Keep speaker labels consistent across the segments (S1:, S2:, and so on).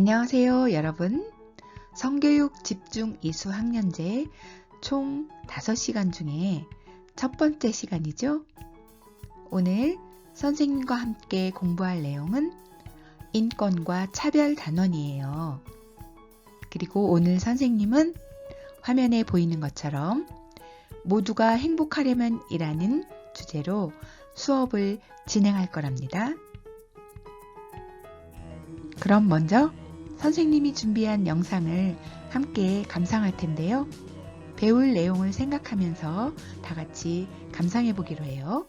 S1: 안녕하세요, 여러분. 성교육 집중 이수 학년제 총 5시간 중에 첫 번째 시간이죠. 오늘 선생님과 함께 공부할 내용은 인권과 차별 단원이에요. 그리고 오늘 선생님은 화면에 보이는 것처럼 모두가 행복하려면 이라는 주제로 수업을 진행할 거랍니다. 그럼 먼저 선생님이 준비한 영상을 함께 감상할 텐데요. 배울 내용을 생각하면서 다 같이 감상해 보기로 해요.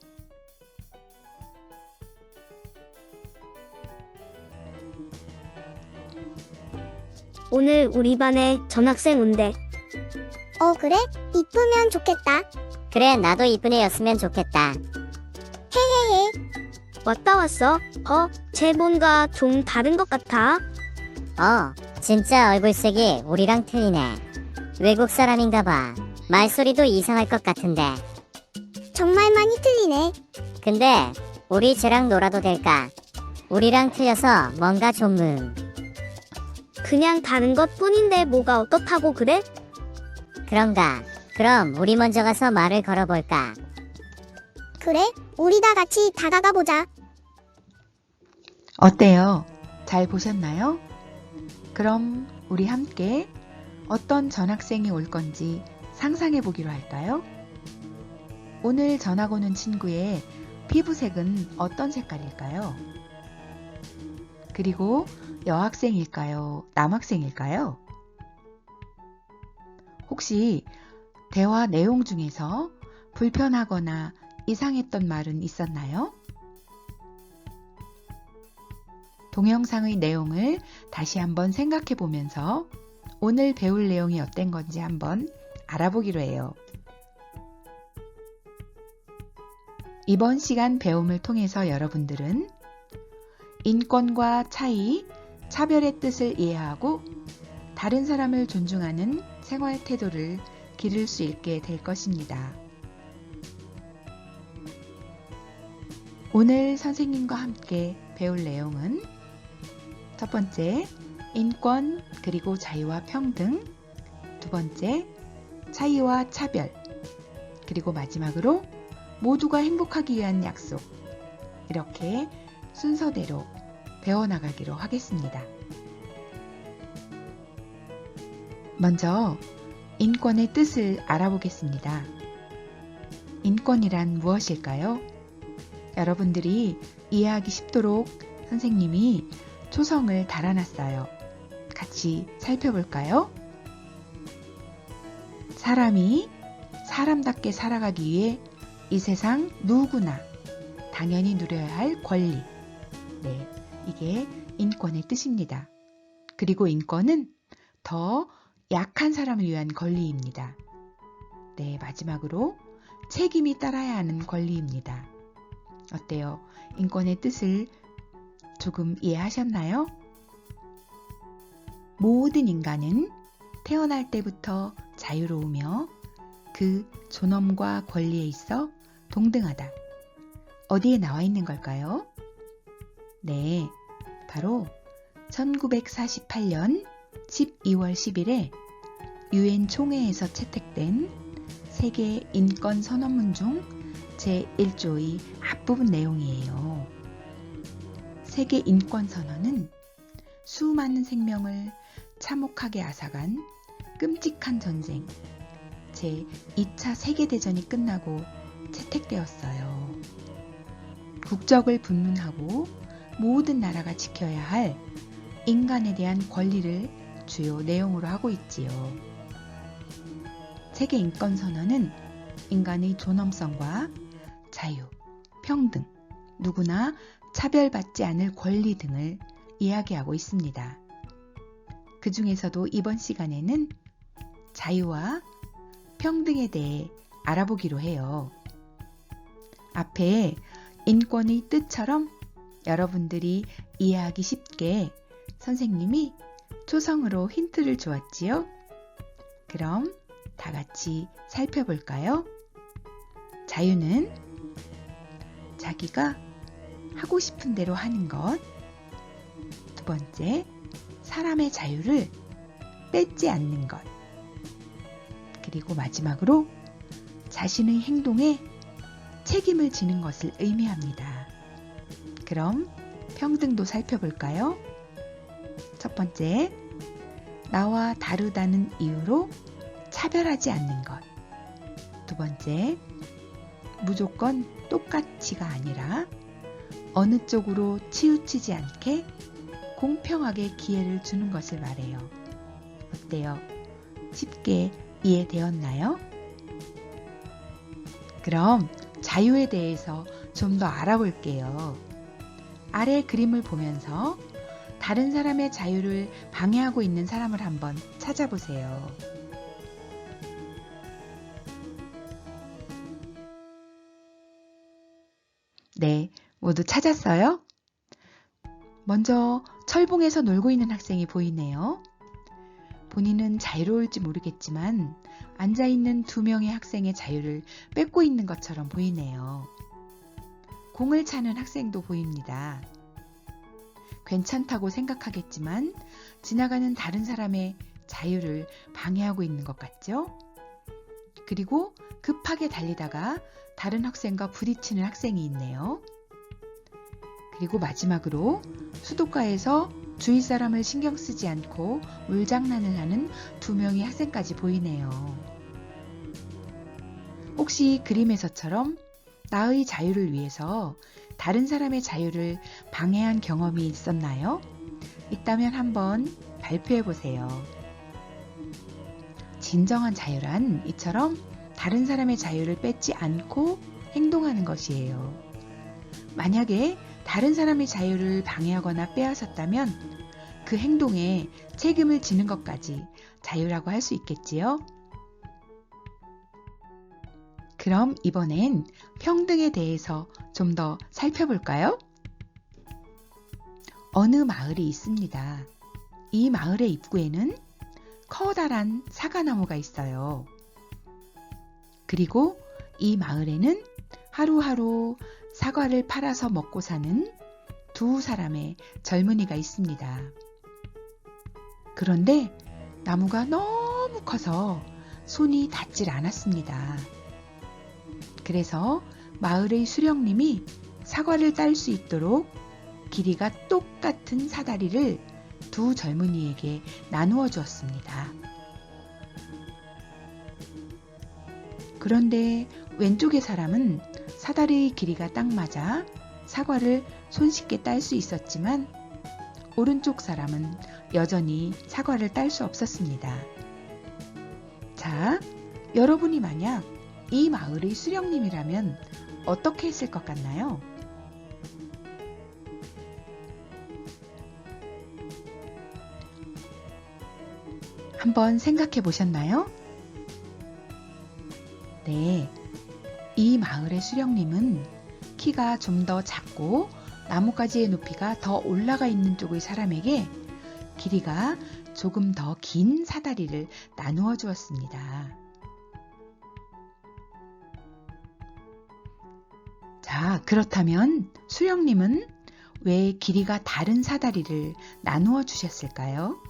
S2: 오늘 우리 반에 전학생 온대.
S3: 그래? 이쁘면 좋겠다.
S4: 그래, 나도 이쁜 애였으면 좋겠다.
S3: 헤헤헤.
S2: 왔다 왔어. 쟤 뭔가 좀 다른 것 같아.
S4: 진짜 얼굴색이 우리랑 틀리네. 외국 사람인가 봐. 말소리도 이상할 것 같은데.
S3: 정말 많이 틀리네.
S4: 근데 우리 쟤랑 놀아도 될까? 우리랑 틀려서 뭔가 좀
S2: 그냥 다른 것 뿐인데 뭐가 어떻다고 그래?
S4: 그런가? 그럼 우리 먼저 가서 말을 걸어볼까?
S3: 그래? 우리 다 같이 다가가 보자.
S1: 어때요? 잘 보셨나요? 그럼 우리 함께 어떤 전학생이 올 건지 상상해 보기로 할까요? 오늘 전학 오는 친구의 피부색은 어떤 색깔일까요? 그리고 여학생일까요? 남학생일까요? 혹시 대화 내용 중에서 불편하거나 이상했던 말은 있었나요? 동영상의 내용을 다시 한번 생각해 보면서 오늘 배울 내용이 어떤 건지 한번 알아보기로 해요. 이번 시간 배움을 통해서 여러분들은 인권과 차이, 차별의 뜻을 이해하고 다른 사람을 존중하는 생활 태도를 기를 수 있게 될 것입니다. 오늘 선생님과 함께 배울 내용은 첫 번째, 인권 그리고 자유와 평등, 두 번째, 차이와 차별, 그리고 마지막으로 모두가 행복하기 위한 약속, 이렇게 순서대로 배워나가기로 하겠습니다. 먼저 인권의 뜻을 알아보겠습니다. 인권이란 무엇일까요? 여러분들이 이해하기 쉽도록 선생님이 초성을 달아놨어요. 같이 살펴볼까요? 사람이 사람답게 살아가기 위해 이 세상 누구나 당연히 누려야 할 권리. 네, 이게 인권의 뜻입니다. 그리고 인권은 더 약한 사람을 위한 권리입니다. 네, 마지막으로 책임이 따라야 하는 권리입니다. 어때요? 인권의 뜻을 조금 이해하셨나요? 모든 인간은 태어날 때부터 자유로우며 그 존엄과 권리에 있어 동등하다. 어디에 나와 있는 걸까요? 네, 바로 1948년 12월 10일에 UN 총회에서 채택된 세계 인권 선언문 중 제1조의 앞부분 내용이에요. 세계 인권 선언은 수많은 생명을 참혹하게 앗아간 끔찍한 전쟁, 제2차 세계대전이 끝나고 채택되었어요. 국적을 불문하고 모든 나라가 지켜야 할 인간에 대한 권리를 주요 내용으로 하고 있지요. 세계 인권 선언은 인간의 존엄성과 자유, 평등, 누구나 차별받지 않을 권리 등을 이야기하고 있습니다. 그 중에서도 이번 시간에는 자유와 평등에 대해 알아보기로 해요. 앞에 인권의 뜻처럼 여러분들이 이해하기 쉽게 선생님이 초성으로 힌트를 주었지요? 그럼 다 같이 살펴볼까요? 자유는 자기가 하고 싶은 대로 하는 것. 두 번째, 사람의 자유를 뺏지 않는 것. 그리고 마지막으로 자신의 행동에 책임을 지는 것을 의미합니다. 그럼 평등도 살펴볼까요? 첫 번째, 나와 다르다는 이유로 차별하지 않는 것. 두 번째, 무조건 똑같이가 아니라 어느 쪽으로 치우치지 않게 공평하게 기회를 주는 것을 말해요. 어때요? 쉽게 이해되었나요? 그럼 자유에 대해서 좀 더 알아볼게요. 아래 그림을 보면서 다른 사람의 자유를 방해하고 있는 사람을 한번 찾아보세요. 네, 모두 찾았어요? 먼저 철봉에서 놀고 있는 학생이 보이네요. 본인은 자유로울지 모르겠지만 앉아있는 두 명의 학생의 자유를 뺏고 있는 것처럼 보이네요. 공을 차는 학생도 보입니다. 괜찮다고 생각하겠지만 지나가는 다른 사람의 자유를 방해하고 있는 것 같죠? 그리고 급하게 달리다가 다른 학생과 부딪히는 학생이 있네요. 그리고 마지막으로 수도가에서 주위 사람을 신경 쓰지 않고 물장난을 하는 두 명의 학생까지 보이네요. 혹시 그림에서처럼 나의 자유를 위해서 다른 사람의 자유를 방해한 경험이 있었나요? 있다면 한번 발표해 보세요. 진정한 자유란 이처럼 다른 사람의 자유를 뺏지 않고 행동하는 것이에요. 만약에 다른 사람의 자유를 방해하거나 빼앗았다면 그 행동에 책임을 지는 것까지 자유라고 할 수 있겠지요? 그럼 이번엔 평등에 대해서 좀 더 살펴볼까요? 어느 마을이 있습니다. 이 마을의 입구에는 커다란 사과나무가 있어요. 그리고 이 마을에는 하루하루 사과를 팔아서 먹고 사는 두 사람의 젊은이가 있습니다. 그런데 나무가 너무 커서 손이 닿질 않았습니다. 그래서 마을의 수령님이 사과를 딸 수 있도록 길이가 똑같은 사다리를 두 젊은이에게 나누어 주었습니다. 그런데 왼쪽의 사람은 사다리의 길이가 딱 맞아 사과를 손쉽게 딸 수 있었지만 오른쪽 사람은 여전히 사과를 딸 수 없었습니다. 자, 여러분이 만약 이 마을의 수령님이라면 어떻게 했을 것 같나요? 한번 생각해 보셨나요? 네, 이 마을의 수령님은 키가 좀 더 작고 나뭇가지의 높이가 더 올라가 있는 쪽의 사람에게 길이가 조금 더 긴 사다리를 나누어 주었습니다. 자, 그렇다면 수령님은 왜 길이가 다른 사다리를 나누어 주셨을까요?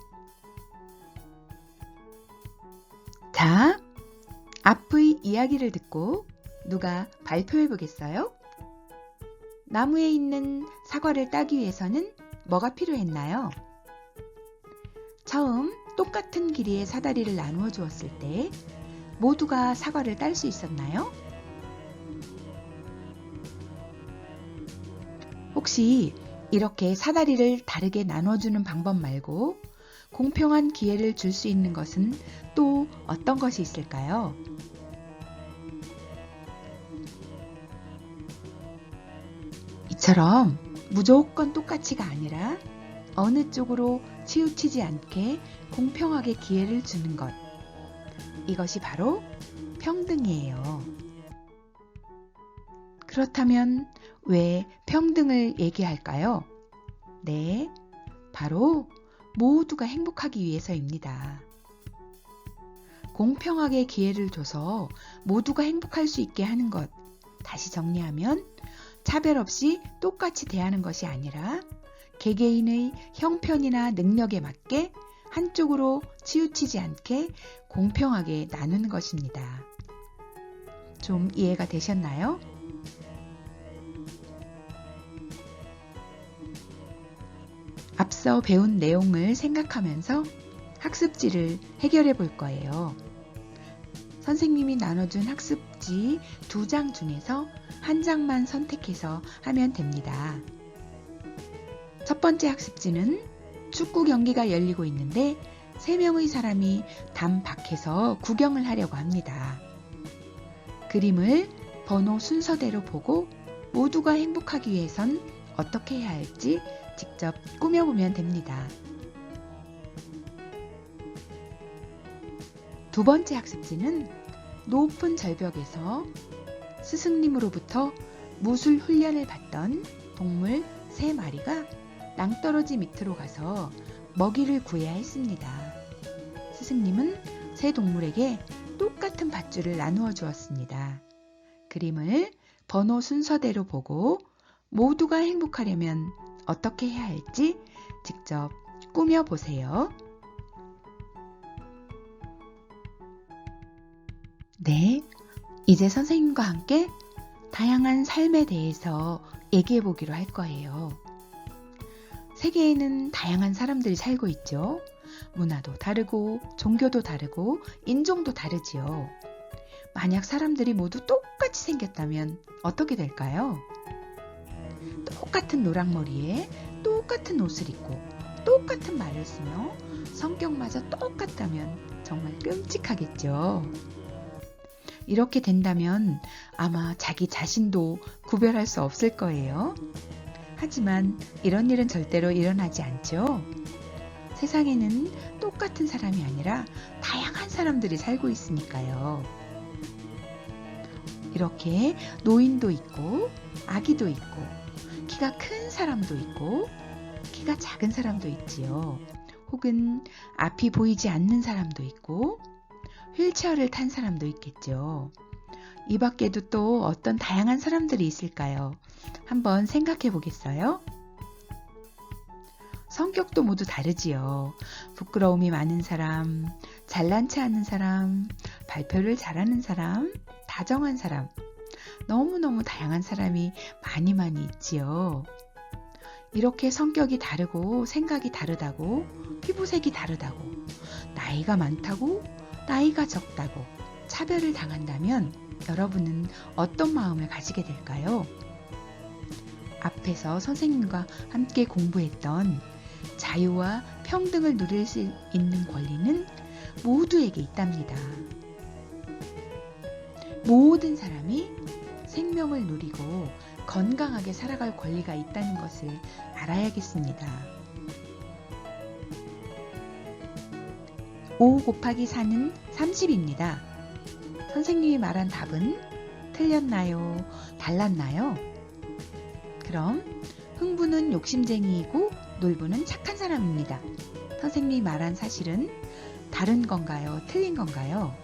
S1: 자, 앞의 이야기를 듣고 누가 발표해 보겠어요? 나무에 있는 사과를 따기 위해서는 뭐가 필요했나요? 처음 똑같은 길이의 사다리를 나누어 주었을 때 모두가 사과를 딸 수 있었나요? 혹시 이렇게 사다리를 다르게 나눠주는 방법 말고 공평한 기회를 줄 수 있는 것은 또 어떤 것이 있을까요? 이처럼 무조건 똑같이가 아니라 어느 쪽으로 치우치지 않게 공평하게 기회를 주는 것. 이것이 바로 평등이에요. 그렇다면 왜 평등을 얘기할까요? 네, 바로 모두가 행복하기 위해서입니다. 공평하게 기회를 줘서 모두가 행복할 수 있게 하는 것. 다시 정리하면 차별 없이 똑같이 대하는 것이 아니라 개개인의 형편이나 능력에 맞게 한쪽으로 치우치지 않게 공평하게 나누는 것입니다. 좀 이해가 되셨나요? 앞서 배운 내용을 생각하면서 학습지를 해결해 볼 거예요. 선생님이 나눠준 학습지 2장 중에서 한 장만 선택해서 하면 됩니다. 첫 번째 학습지는 축구 경기가 열리고 있는데 3명의 사람이 담 밖에서 구경을 하려고 합니다. 그림을 번호 순서대로 보고 모두가 행복하기 위해선 어떻게 해야 할지 직접 꾸며보면 됩니다. 두 번째 학습지는 높은 절벽에서 스승님으로부터 무술 훈련을 받던 동물 3마리가 낭떠러지 밑으로 가서 먹이를 구해야 했습니다. 스승님은 세 동물에게 똑같은 밧줄을 나누어 주었습니다. 그림을 번호 순서대로 보고 모두가 행복하려면 어떻게 해야 할지 직접 꾸며보세요. 네, 이제 선생님과 함께 다양한 삶에 대해서 얘기해 보기로 할 거예요. 세계에는 다양한 사람들이 살고 있죠. 문화도 다르고 종교도 다르고 인종도 다르지요. 만약 사람들이 모두 똑같이 생겼다면 어떻게 될까요? 똑같은 노랑머리에 똑같은 옷을 입고 똑같은 말을 쓰며 성격마저 똑같다면 정말 끔찍하겠죠. 이렇게 된다면 아마 자기 자신도 구별할 수 없을 거예요. 하지만 이런 일은 절대로 일어나지 않죠. 세상에는 똑같은 사람이 아니라 다양한 사람들이 살고 있으니까요. 이렇게 노인도 있고 아기도 있고 키가 큰 사람도 있고 키가 작은 사람도 있지요. 혹은 앞이 보이지 않는 사람도 있고 휠체어를 탄 사람도 있겠죠. 이 밖에도 또 어떤 다양한 사람들이 있을까요? 한번 생각해 보겠어요? 성격도 모두 다르지요. 부끄러움이 많은 사람, 잘난 체 않은 사람, 발표를 잘하는 사람, 다정한 사람, 너무너무 다양한 사람이 많이 있지요. 이렇게 성격이 다르고 생각이 다르다고, 피부색이 다르다고, 나이가 많다고, 나이가 적다고 차별을 당한다면 여러분은 어떤 마음을 가지게 될까요? 앞에서 선생님과 함께 공부했던 자유와 평등을 누릴 수 있는 권리는 모두에게 있답니다. 모든 사람이 생명을 누리고 건강하게 살아갈 권리가 있다는 것을 알아야겠습니다. 5 곱하기 4는 30입니다. 선생님이 말한 답은 틀렸나요? 달랐나요? 그럼 흥부는 욕심쟁이이고 놀부는 착한 사람입니다. 선생님이 말한 사실은 다른 건가요? 틀린 건가요?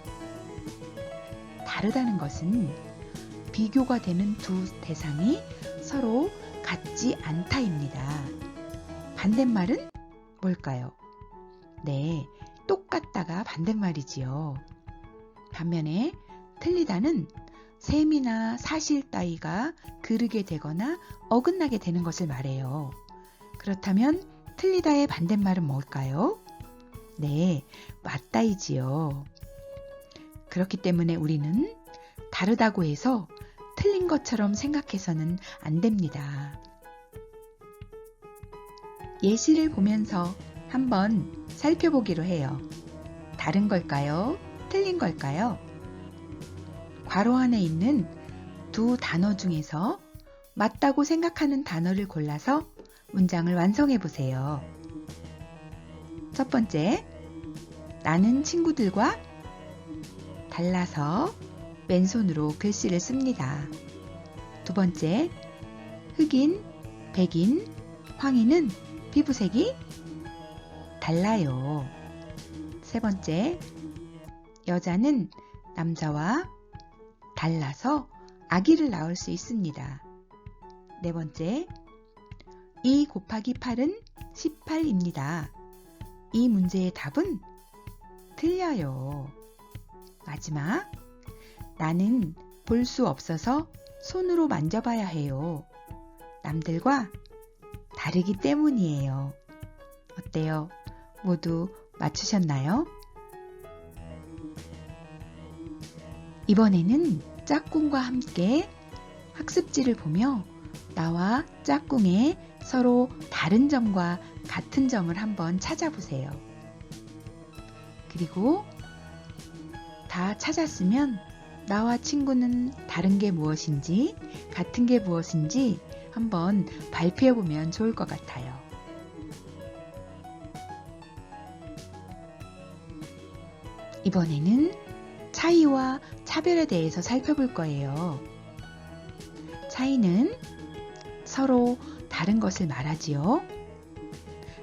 S1: 다르다는 것은 비교가 되는 두 대상이 서로 같지 않다입니다. 반대말은 뭘까요? 네, 똑같다가 반대말이지요. 반면에 틀리다는 셈이나 사실 따위가 그르게 되거나 어긋나게 되는 것을 말해요. 그렇다면 틀리다의 반대말은 뭘까요? 네, 맞다이지요. 그렇기 때문에 우리는 다르다고 해서 틀린 것처럼 생각해서는 안 됩니다. 예시를 보면서 한번 살펴보기로 해요. 다른 걸까요? 틀린 걸까요? 괄호 안에 있는 두 단어 중에서 맞다고 생각하는 단어를 골라서 문장을 완성해 보세요. 첫 번째, 나는 친구들과 달라서 왼손으로 글씨를 씁니다. 두 번째, 흑인, 백인, 황인은 피부색이 달라요. 세 번째, 여자는 남자와 달라서 아기를 낳을 수 있습니다. 네 번째, 2 곱하기 8은 18입니다. 이 문제의 답은 틀려요. 마지막, 나는 볼 수 없어서 손으로 만져봐야 해요. 남들과 다르기 때문이에요. 어때요? 모두 맞추셨나요? 이번에는 짝꿍과 함께 학습지를 보며 나와 짝꿍의 서로 다른 점과 같은 점을 한번 찾아보세요. 그리고 다 찾았으면 나와 친구는 다른 게 무엇인지, 같은 게 무엇인지 한번 발표해 보면 좋을 것 같아요. 이번에는 차이와 차별에 대해서 살펴볼 거예요. 차이는 서로 다른 것을 말하지요.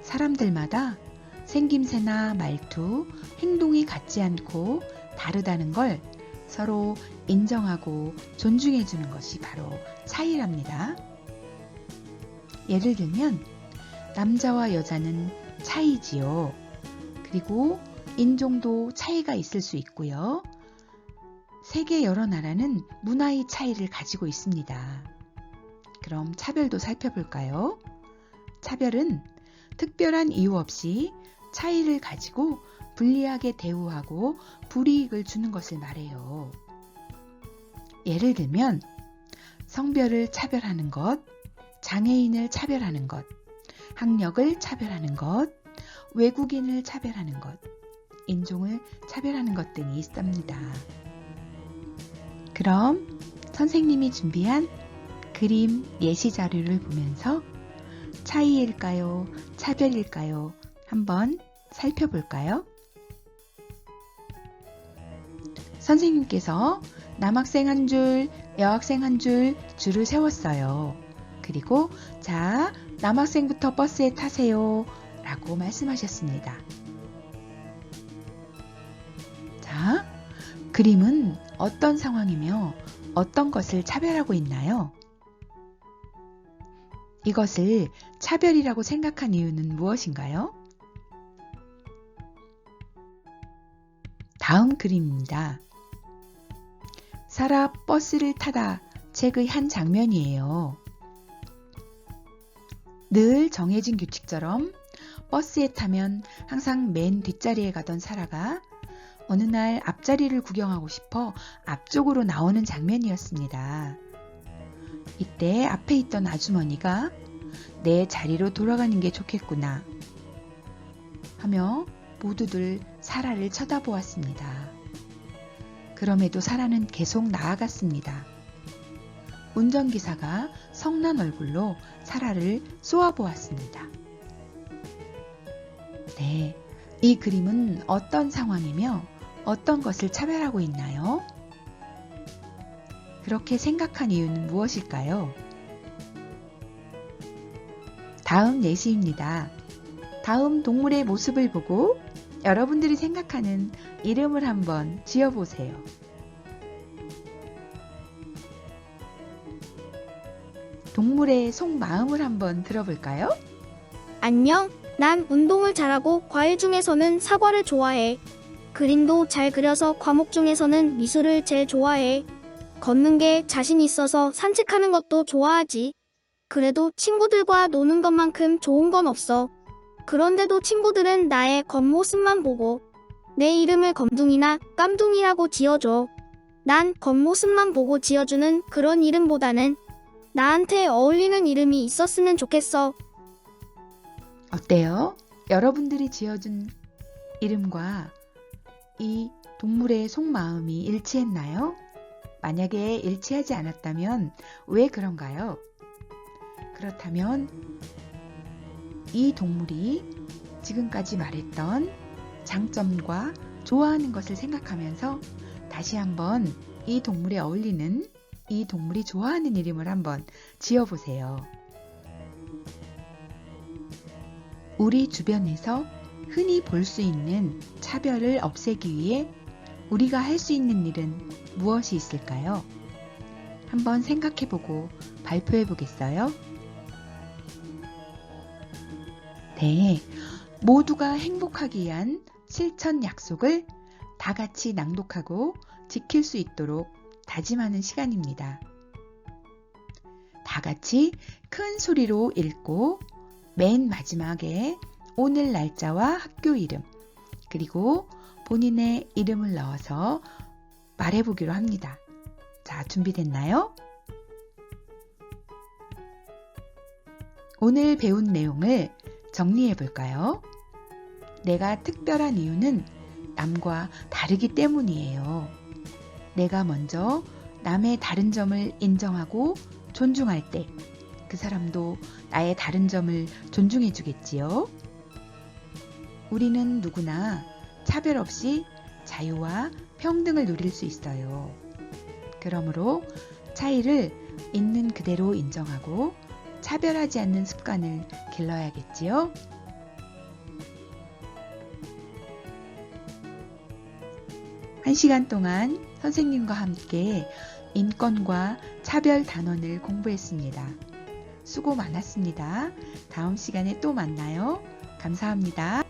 S1: 사람들마다 생김새나 말투, 행동이 같지 않고 다르다는 걸 서로 인정하고 존중해 주는 것이 바로 차이랍니다. 예를 들면 남자와 여자는 차이지요. 그리고 인종도 차이가 있을 수 있고요. 세계 여러 나라는 문화의 차이를 가지고 있습니다. 그럼 차별도 살펴볼까요? 차별은 특별한 이유 없이 차이를 가지고 불리하게 대우하고 불이익을 주는 것을 말해요. 예를 들면 성별을 차별하는 것, 장애인을 차별하는 것, 학력을 차별하는 것, 외국인을 차별하는 것, 인종을 차별하는 것 등이 있습니다. 그럼 선생님이 준비한 그림 예시 자료를 보면서 차이일까요? 차별일까요? 한번 살펴볼까요? 선생님께서 남학생 한 줄, 여학생 한 줄, 줄을 세웠어요. 그리고 자, 남학생부터 버스에 타세요 라고 말씀하셨습니다. 자, 그림은 어떤 상황이며 어떤 것을 차별하고 있나요? 이것을 차별이라고 생각한 이유는 무엇인가요? 다음 그림입니다. 사라 버스를 타다 책의 한 장면이에요. 늘 정해진 규칙처럼 버스에 타면 항상 맨 뒷자리에 가던 사라가 어느 날 앞자리를 구경하고 싶어 앞쪽으로 나오는 장면이었습니다. 이때 앞에 있던 아주머니가 내 자리로 돌아가는 게 좋겠구나 하며 모두들 사라를 쳐다보았습니다. 그럼에도 사라는 계속 나아갔습니다. 운전기사가 성난 얼굴로 사라를 쏘아보았습니다. 네, 이 그림은 어떤 상황이며 어떤 것을 차별하고 있나요? 그렇게 생각한 이유는 무엇일까요? 다음 예시입니다. 다음 동물의 모습을 보고 여러분들이 생각하는 이름을 한번 지어보세요. 동물의 속마음을 한번 들어볼까요?
S2: 안녕, 난 운동을 잘하고 과일 중에서는 사과를 좋아해. 그림도 잘 그려서 과목 중에서는 미술을 제일 좋아해. 걷는 게 자신 있어서 산책하는 것도 좋아하지. 그래도 친구들과 노는 것만큼 좋은 건 없어. 그런데도 친구들은 나의 겉모습만 보고 내 이름을 검둥이나 깜둥이라고 지어줘. 난 겉모습만 보고 지어주는 그런 이름보다는 나한테 어울리는 이름이 있었으면 좋겠어.
S1: 어때요? 여러분들이 지어준 이름과 이 동물의 속마음이 일치했나요? 만약에 일치하지 않았다면 왜 그런가요? 그렇다면 이 동물이 지금까지 말했던 장점과 좋아하는 것을 생각하면서 다시 한번 이 동물에 어울리는, 이 동물이 좋아하는 이름을 한번 지어보세요. 우리 주변에서 흔히 볼 수 있는 차별을 없애기 위해 우리가 할 수 있는 일은 무엇이 있을까요? 한번 생각해보고 발표해보겠어요? 네, 모두가 행복하기 위한 실천 약속을 다 같이 낭독하고 지킬 수 있도록 다짐하는 시간입니다. 다 같이 큰 소리로 읽고 맨 마지막에 오늘 날짜와 학교 이름, 그리고 본인의 이름을 넣어서 말해보기로 합니다. 자, 준비됐나요? 오늘 배운 내용을 정리해 볼까요? 내가 특별한 이유는 남과 다르기 때문이에요. 내가 먼저 남의 다른 점을 인정하고 존중할 때 그 사람도 나의 다른 점을 존중해 주겠지요. 우리는 누구나 차별 없이 자유와 평등을 누릴 수 있어요. 그러므로 차이를 있는 그대로 인정하고 차별하지 않는 습관을 길러야겠지요. 한 시간 동안 선생님과 함께 인권과 차별 단원을 공부했습니다. 수고 많았습니다. 다음 시간에 또 만나요. 감사합니다.